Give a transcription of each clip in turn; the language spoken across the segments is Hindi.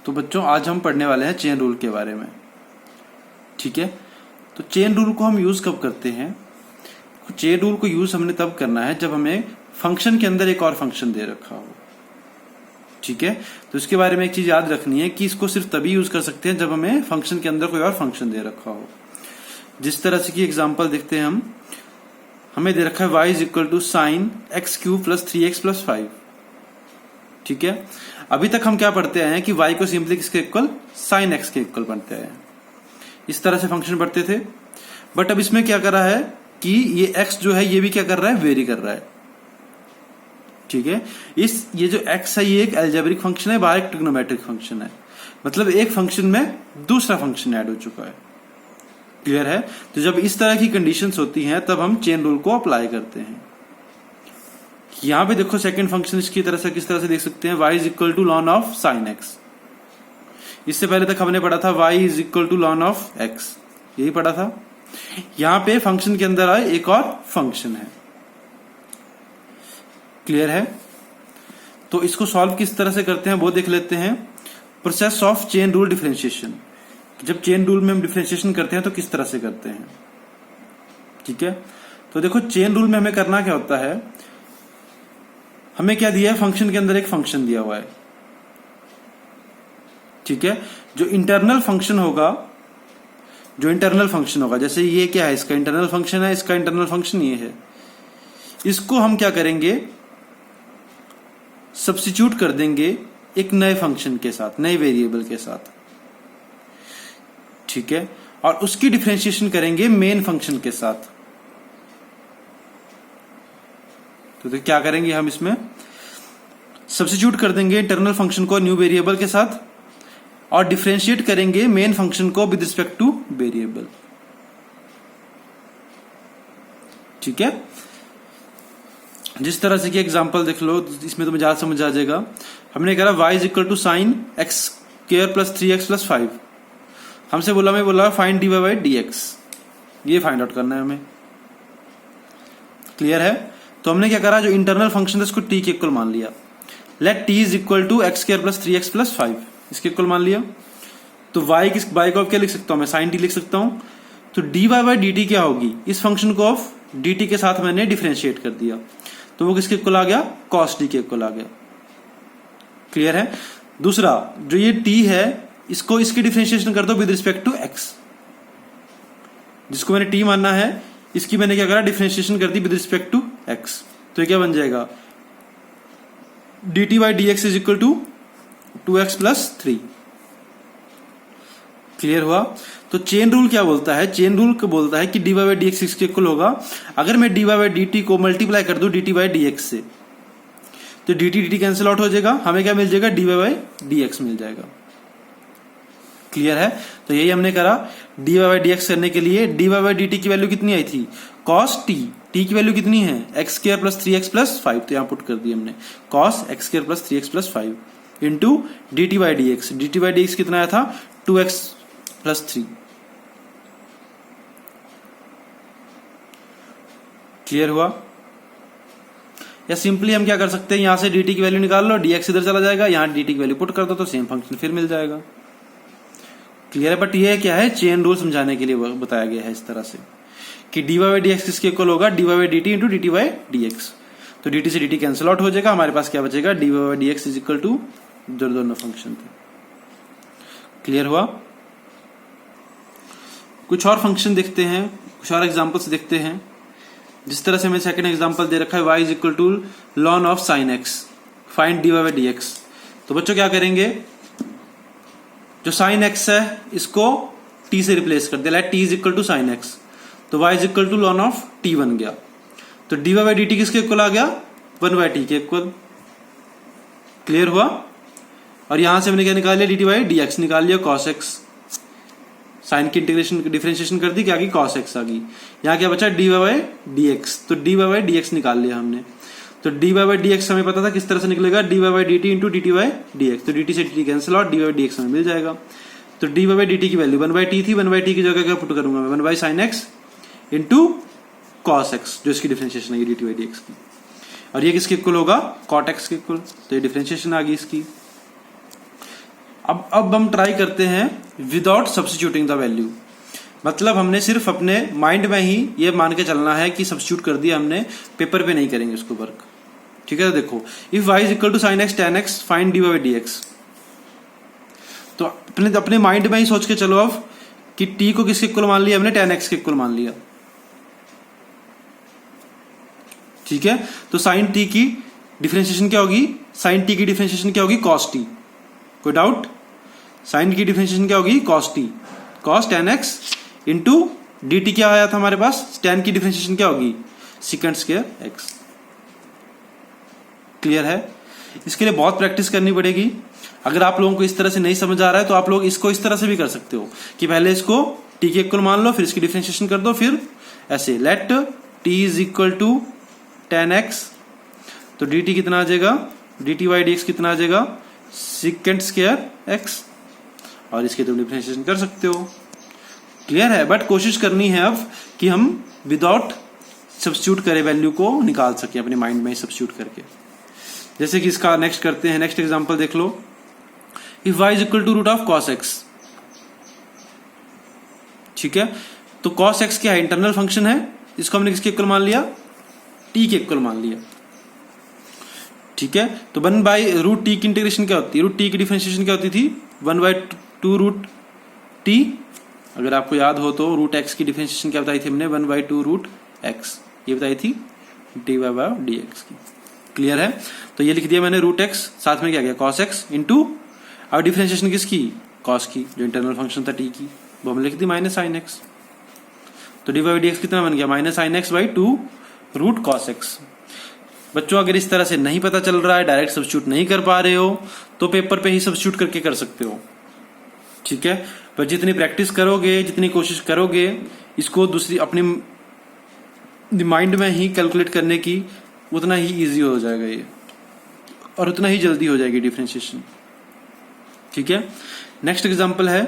तो बच्चों आज हम पढ़ने वाले हैं चेन रूल के बारे में। ठीक है, तो चेन रूल को हम यूज कब करते हैं? चेन रूल को यूज हमने तब करना है जब हमें फंक्शन के अंदर एक और फंक्शन दे रखा हो। ठीक है, तो इसके बारे में एक चीज याद रखनी है कि इसको सिर्फ तभी यूज कर सकते हैं जब हमें फंक्शन के अंदर कोई और फंक्शन दे रखा हो। जिस तरह से की एग्जांपल देखते हैं हम, हमें दे रखा है y is equal to sine x cube plus 3x plus 5। ठीक है, अभी तक हम क्या पढ़ते आए हैं कि y को सिंपली किसके इक्वल, साइन x के इक्वल पढ़ते आए हैं। इस तरह से फंक्शन पढ़ते थे, बट अब इसमें क्या कर रहा है कि ये x जो है ये भी क्या कर रहा है, वेरी कर रहा है। ठीक है, ये जो x है ये एक अलजेब्रिक फंक्शन है, बाहर एक ट्रिग्नोमेट्रिक फंक्शन है, मतलब एक फंक्शन में दूसरा फंक्शन ऐड हो चुका है। क्लियर है? तो जब इस तरह की कंडीशंस होती हैं तब हम चेन रूल को अप्लाई करते हैं। यहां पे देखो सेकंड फंक्शन इसकी तरह से किस तरह से देख सकते हैं, y is equal to ln of sine x. इससे पहले तक हमने पढ़ा था y is equal to ln of x, यही पढ़ा था। यहां पे फंक्शन के अंदर आए एक और फंक्शन है। क्लियर है? तो इसको सॉल्व किस तरह से करते हैं वो देख लेते हैं। Process of chain rule differentiation, जब चेन रूल में हम डिफरेंशिएशन करते हैं तो किस तरह से करते हैं। ठीक है, तो देखो चेन रूल में हमें करना क्या होता है, हमें क्या दिया है, फंक्शन के अंदर एक फंक्शन दिया हुआ है। ठीक है, जो इंटरनल फंक्शन होगा, जैसे ये क्या है, इसका इंटरनल फंक्शन है, इसका इंटरनल फंक्शन ये है, इसको हम क्या करेंगे, सब्स्टिट्यूट कर देंगे एक नए फंक्शन के साथ, नए वेरिएबल के साथ। ठीक है, और उसकी डिफरेंशिएशन करेंगे मेन फंक्शन के साथ। तो क्या करेंगे हम, इसमें सब्स्टिट्यूट कर देंगे इंटरनल फंक्शन को न्यू वेरिएबल के साथ और डिफरेंशिएट करेंगे मेन फंक्शन को विद रिस्पेक्ट टू वेरिएबल। ठीक है, जिस तरह से कि एग्जांपल देख लो, इसमें तुम्हें ज्यादा समझ आ जाएगा। हमने कहा y is equal to sine x square plus 3x plus 5। हमसे बोला फाइंड dy बाई dx, ये फाइंड आउट करना है हमें। क्लियर है? तो हमने क्या करा, जो इंटरनल फंक्शन था उसको t के इक्वल मान लिया। Let t is equal to x square plus 3x plus 5, इसके इक्वल मान लिया। तो y को क्या लिख सकता हूं मैं, साइन t लिख सकता हूं। तो dy बाई dt क्या होगी, इस फंक्शन को ऑफ dt के साथ मैंने डिफरेंशिएट कर दिया, तो वो किसके इक्वल आ गया, cos t के इक्वल आ गया। क्लियर है? दूसरा जो ये t है, इसको इसकी डिफरेंशिएशन कर दो विद रिस्पेक्ट टू x, जिसको मैंने t मानना है, इसकी मैंने क्या करा, डिफरेंशिएशन कर दी विद रिस्पेक्ट टू x। तो ये क्या बन जाएगा, dt by dx is equal to 2x plus 3। Clear हुआ? तो चेन रूल क्या बोलता है, चेन रूल को बोलता है कि dy बाई dx इसके इक्वल होगा अगर मैं dy बाई dt को मल्टीप्लाई कर दूं dt बाई dx से, तो dt कैंसिल आउट हो जाएगा, हमें क्या मिल जाएगा, dy बाई dx मिल जाएगा। क्लियर है? तो यही हमने करा। dy बाई dx करने के लिए dy बाई dt की वैल्यू कितनी आई थी, cos t, t की वैल्यू कितनी है, x square plus 3x plus 5, तो यहां पुट कर दी हमने cos x square plus 3x plus 5 into dt by dx कितना आया था, 2x प्लस 3। क्लियर हुआ? या सिंपली हम क्या कर सकते हैं, यहां से dt की वैल्यू निकाल लो, dx इधर चला जाएगा, यहां dt की वैल्यू पुट कर दो तो सेम फंक्शन फिर मिल जाएगा। क्लियर है? बट ये क्या है, चेन रूल समझाने के लिए बताया गया है इस तरह से कि dy बाई dx किसके इक्वल होगा, dy by dt into dt by dx। तो dt से dt कैंसिल आउट हो जाएगा, हमारे पास क्या बचेगा, dy by dx is equal to दोनों फंक्शन थे। क्लियर हुआ? कुछ और फंक्शन देखते हैं, कुछ और एग्जांपल्स देखते हैं। जिस तरह से हमें सेकंड एग्जांपल दे रखा है, y is equal to ln of sine x, find dy by dx। तो बच्चों क्या करेंगे, जो साइन x है इसको t से रिप्लेस कर दिया, let t is equal to sine x, तो y is equal to ln of t बन गया। तो dy बाई dt किसके इक्वल आ गया, 1 बाई t के इक्वल। क्लियर हुआ? और यहां से हमने क्या निकाल लिया, dt बाई dx निकाल लिया, cos x, साइन की इंटीग्रेशन डिफरेंशिएशन कर दी, क्या आ गई, cos x आ गई। यहां क्या बचा, dy बाई dx, तो dy बाई dx निकाल लिया हमने। तो dy बाई dx हमें पता था किस तरह से निकलेगा, dy by dt into dt by dx, तो dt से dt कैंसिल और dy बाई dx हमें मिल जाएगा। तो dy बाई dt की वैल्यू 1 बाई t थी, 1 बाई t की जगह क्या पुट करूंगा मैं, 1 by sign x into cos x, जो इसकी डिफरेंशिएशन है dt बाई dx की, और ये किसके इक्वल होगा, cot x के इक्वल। तो ये डिफरेंशिएशन आ गई इसकी। अब हम ट्राई करते हैं विदाउट सब्स्टिट्यूटिंग द वैल्यू, मतलब हमने सिर्फ अपने माइंड में ही ये मान के चलना है कि सब्स्टिट्यूट कर दिया हमने, पेपर पे नहीं करेंगे उसको वर्क। ठीक है, तो देखो if y is equal to sine x tan x find dy by d x, तो अपने माइंड में ही सोच के चलो अब कि t को किसके इक्वल मान लिया हमने, tan x के इक्वल मान लिया। ठीक है, तो साइन t की डिफरेंशिएशन क्या होगी, साइन t की डिफरेंशिएशन क्या होगी, cos t। कोई डाउट, साइन की डिफरेंशिएशन क्या होगी, cos t, cos tan x into dt क्या आया था हमारे पास, tan की डिफरेंशिएशन क्या होगी, secant स्क्वायर x। क्लियर है, इसके लिए बहुत प्रैक्टिस करनी पड़ेगी। अगर आप लोगों को इस तरह से नहीं समझ आ रहा है तो आप लोग इसको इस तरह से भी कर सकते हो कि पहले इसको t के इक्वल मान लो, फिर इसकी डिफरेंशिएशन कर दो, फिर ऐसे let t is equal to tan x, तो dt कितना आ जाएगा, dt बाई डी एक्स कितना आ जाएगा, secant स्क्वायर x, और इसकी तुम डिफरेंशिएशन कर सकते हो। क्लियर है, बट कोशिश करनी है अब कि हम विदाउट सब्स्टिट्यूट करे वैल्यू को निकाल सके अपने माइंड में सब्स्टिट्यूट करके। जैसे कि इसका नेक्स्ट करते हैं, नेक्स्ट एग्जांपल देख लो, if y is equal to root of cos x। ठीक है, तो cos x क्या है, इंटरनल फंक्शन है, इसको हमने किसके इक्वल मान लिया, t के इक्वल मान लिया। ठीक है, तो 1 बाई रूट टी की इंटीग्रेशन क्या होती है, रूट टी की डिफरेंशिएशन क्या होती थी, 1 बाई 2 रूट टी। अगर आपको याद हो तो रूट एक्स की डिफरेंशिएशन क्या बताई थी हमने, 1 बाई 2 रूट एक्स, ये बताई थी d y by d x की। क्लियर है, तो ये लिख दिया मैंने रूट एक्स, साथ में क्या गया cos x इंटू, अब डिफरेंशिएशन किसकी, cos की, जो इंटरनल फंक्शन था t की, वो हमने लिख दी माइनस साइन एक्स, तो डी बाई डी एक्स कितना बन गया, minus sine x by 2 root cos x। बच्चों अगर इस तरह से नहीं पता चल रहा है, डायरेक्ट सब्स्टिट्यूट नहीं कर पा रहे हो, तो पेपर पे ही सब्स्टिट्यूट करके कर सकते हो। ठीक है, पर जितनी प्रैक्टिस करोगे, जितनी कोशिश करोगे इसको दूसरी अपनी माइंड में ही कैलकुलेट करने की, उतना ही इजी हो जाएगा ये, और उतना ही जल्दी हो जाएगी डिफरेंशिएशन। ठीक है, नेक्स्ट एग्जांपल है,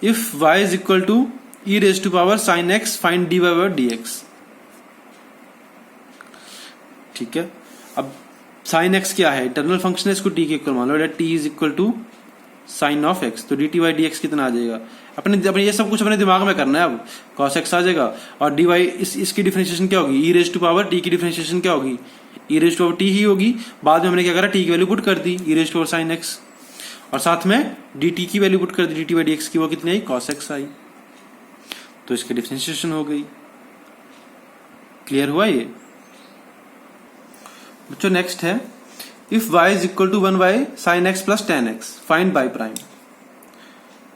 if y is equal to e raise to power sine x find dy by d x. ठीक है, अब साइन एक्स क्या है, इंटरनल फंक्शन है, इसको t के इक्वल मान लो, t is equal to sine of x, तो dt बाई डी एक्स कितना आ जाएगा, अपने ये सब कुछ अपने दिमाग में करना है। अब cos x आ जाएगा, और dy इसकी डिफरेंशिएशन क्या होगी, e raise to power t की डिफरेंशिएशन क्या होगी, e raise to power t ही होगी। बाद में हमने क्या करा, t की वैल्यू पुट कर दी, e raise to power sine x, और साथ में dt की वैल्यू पुट कर दी, dt बाई डी एक्स की, वो कितनी आई, cos x आई, तो इसकी डिफरेंशिएशन हो गई। क्लियर हुआ ये बच्चों। नेक्स्ट है, if y is equal to 1 by sine x plus tan x find by prime,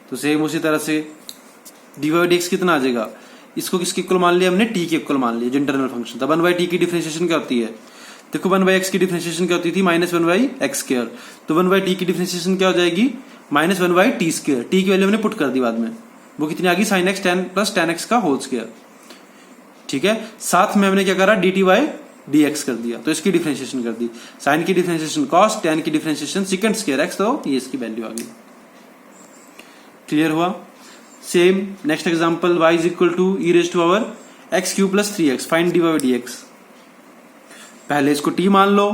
तो सेम उसी तरह से डी बाई डी एक्स कितना आ जाएगा, इसको किसके इक्वल मान लिया हमने, t के इक्वल मान लिया, जो इंटरनल फंक्शन था। 1 बाई टी की डिफरेंशिएशन क्या होती है, देखो 1 बाई एक्स की डिफरेंशिएशन क्या होती थी, माइनस 1 बाई एक्स स्क्वायर, तो 1 बाई टी की डिफरेंशिएशन क्या हो जाएगी, minus 1 by T square, T की वैल्यू हमने पुट कर दी बाद में, वो कितनी आ गई, sign x ten plus tan x का होल स्क्वायर। ठीक है, साथ में हमने क्या करा, D T by d x कर दिया, तो इसकी डिफरेंशिएशन कर दी, साइन की डिफरेंशिएशन cos, tan की डिफरेंशिएशन secant स्क्वायर x, तो ये इसकी वैल्यू आ गई। क्लियर हुआ। Same next example, y is equal to e raise to power x cube plus 3x find d by d x. पहले इसको t मान लो,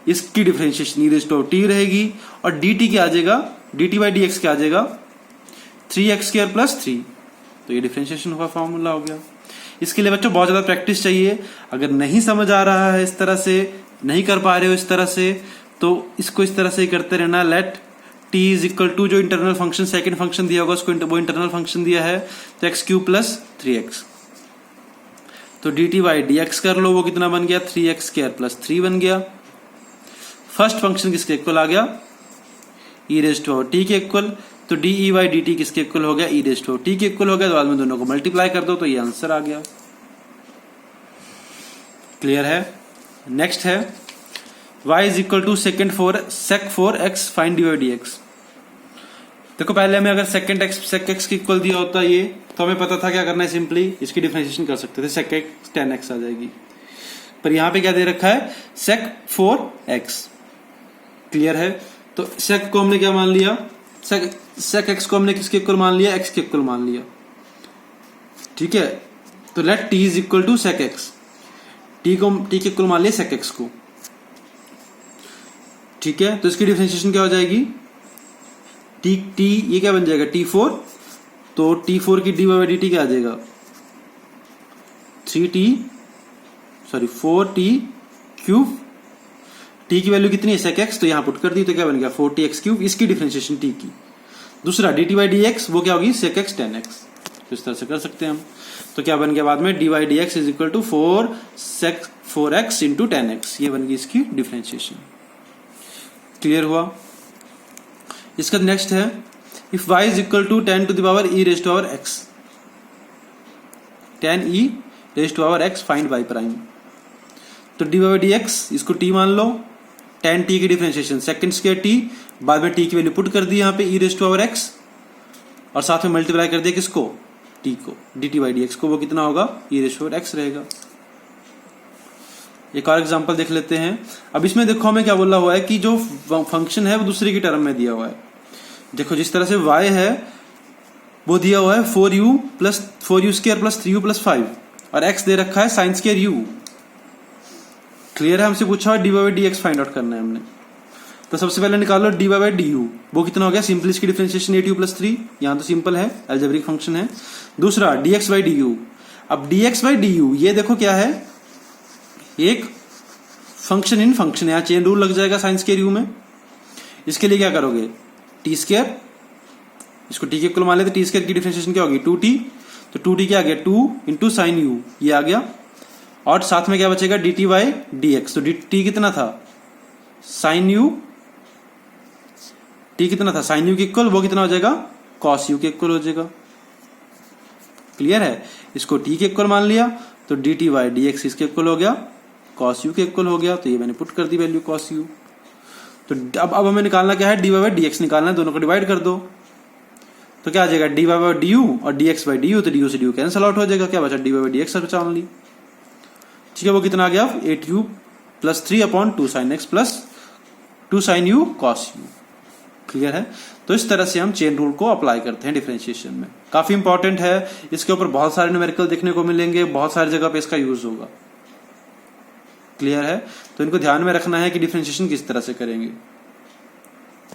इसकी differentiation e raise to power t रहेगी, और dt क्या आ जाएगा, dt बाई डी एक्स क्या आ जाएगा, 3x स्क्वायर प्लस 3, तो ये डिफरेंशिएशन का फॉर्मूला हो गया। इसके लिए बच्चों बहुत ज्यादा प्रैक्टिस चाहिए। अगर नहीं समझ आ रहा है, इस तरह से नहीं कर पा रहे हो इस तरह से, तो इसको इस तरह से ही करते रहना। Let t is equal to, जो इंटरनल फंक्शन सेकंड फंक्शन दिया होगा उसको वो इंटरनल फंक्शन दिया है, तो एक्स क्यू प्लस 3x, तो D T by d x कर लो, वो कितना बन गया, 3x स्क्वायर प्लस 3 बन गया। फर्स्ट फंक्शन किसके इक्वल आ गया, e रेज टू टी के इक्वल, तो D E by D T किसके इक्वल हो गया, ई रेज टू टी के इक्वल हो गया, तो बाद में दोनों को मल्टीप्लाई कर दो, तो ये आंसर आ गया। क्लियर है। नेक्स्ट है, y is equal to sec 4 x find d by d x. देखो पहले हमें अगर सेक एक्स के इक्वल दिया होता ये, तो हमें पता था क्या करना है, सिंपली इसकी डिफरेंशिएशन कर सकते थे, सेक एक्स टेन एक्स आ जाएगी। पर यहां पे क्या दे रखा है, सेक 4 एक्स। क्लियर है, तो सेक को हमने क्या मान लिया, सेक एक्स को हमने किसके इक्वल मान लिया, एक्स के इक्वल मान लिया। ठीक है, तो let t is equal to sec x, t के इक्वल मान लिया सेक एक्स को। ठीक है, तो इसकी डिफरेंशिएशन क्या हो जाएगी, टी ये क्या बन जाएगा T4, तो T4 की dy/dt क्या आ जाएगा 4t t की वैल्यू कितनी है sec x, तो यहां पुट कर दी तो क्या बन गया 4tx3, इसकी डिफरेंशिएशन t की। दूसरा dt/dx वो क्या होगी sec x tan x, तो इस तरह से कर सकते हैं हम। तो क्या बन गया बाद में dy/dx is equal to 4x into tan x, ये बन गई इसकी डिफरेंशिएशन। क्लियर हुआ। इसका नेक्स्ट है if y is equal to 10 to the power e raised to power x, 10 e raised to power x find y prime. तो dy/dx इसको t मान लो, 10t की डिफरेंशिएशन सेकंड स्क्वायर t, बाद में t की वैल्यू पुट कर दी यहाँ पे e raised to power x, और साथ में मल्टीप्लाई कर दिया किसको t को, dt/dx को, वो कितना होगा e raised to power x रहेगा। एक और एग्जांपल देख लेते हैं। अब इसमें देखो हमें क्या बोला हुआ है कि जो फंक्शन है वो दूसरे की टर्म में दिया हुआ है। देखो जिस तरह से y है वो दिया हुआ है 4u square plus 3u plus 5, और x दे रखा है साइन स्क्वायर u। क्लियर है, हमसे पूछा है dy/dx फाइंड आउट करना है हमने। तो सबसे पहले निकालो dy/du, वो कितना हो गया, सिंपल इसकी डिफरेंशिएशन 8u प्लस 3, यहां तो सिंपल है, अलजेब्रिक फंक्शन है। दूसरा dx/du, अब dx/du ये देखो क्या है, एक फंक्शन इन फंक्शन, यहां चेन रूल लग जाएगा साइन स्क्वायर u में। इसके लिए क्या करोगे टी स्क्वायर, इसको टी के इक्वल मान लेते, टी स्क्वायर की डिफरेंशिएशन क्या होगी 2t, तो 2t क्या आ गया 2 इंटू साइन u, ये आ गया, और साथ में क्या बचेगा dt/dx, तो dt कितना था साइन u, t कितना था साइन u के इक्वल, वो कितना हो जाएगा cos u के इक्वल हो जाएगा। क्लियर है, इसको t के इक्वल मान लिया तो dt/dx इसके इक्वल हो गया, cos u के इक्वल हो गया, तो ये मैंने पुट कर दी वैल्यू cos u। तो अब हमें निकालना क्या है dy/dx निकालना है, दोनों को डिवाइड कर दो, तो क्या आ जाएगा dy/du और dx/du, तो du से du कैंसिल आउट हो जाएगा, क्या बचा dy/dx बचा ओनली। ठीक है, वो कितना आ गया 8u plus 3/2 sin x plus 2 sin u cos u। Clear है, तो इस तरह से हम चेन रूल को अप्लाई करते हैं डिफरेंशिएशन में। काफी इंपॉर्टेंट है, इसके ऊपर बहुत सारे न्यूमेरिकल देखने को मिलेंगे, बहुत सारी जगह पे इसका यूज होगा। क्लियर है, तो इनको ध्यान में रखना है कि डिफरेंशिएशन किस तरह से करेंगे।